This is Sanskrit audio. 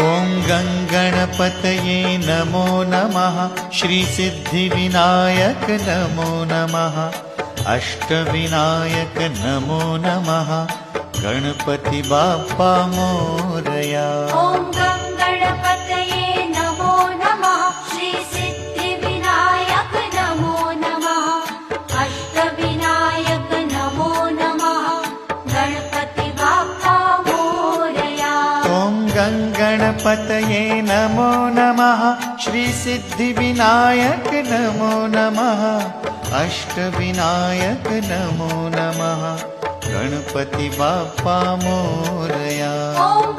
ॐ गङ्गणपतये नमो नमः। श्रीसिद्धिविनायक नमो नमः। अष्टविनायक नमो नमः। गणपति बाप्पा मोरया। ॐ गङ्गणपतये नमो नमः। श्रीसिद्धिविनायक नमो नमः। अष्टविनायक नमो नमः। गणपति बाप्पा मोरया। ॐ गङ्गणपतये नमो नमः। श्रीसिद्धिविनायक नमो नमः। अष्टविनायक नमो नमः। गणपति बाप्पा मोरया। ॐ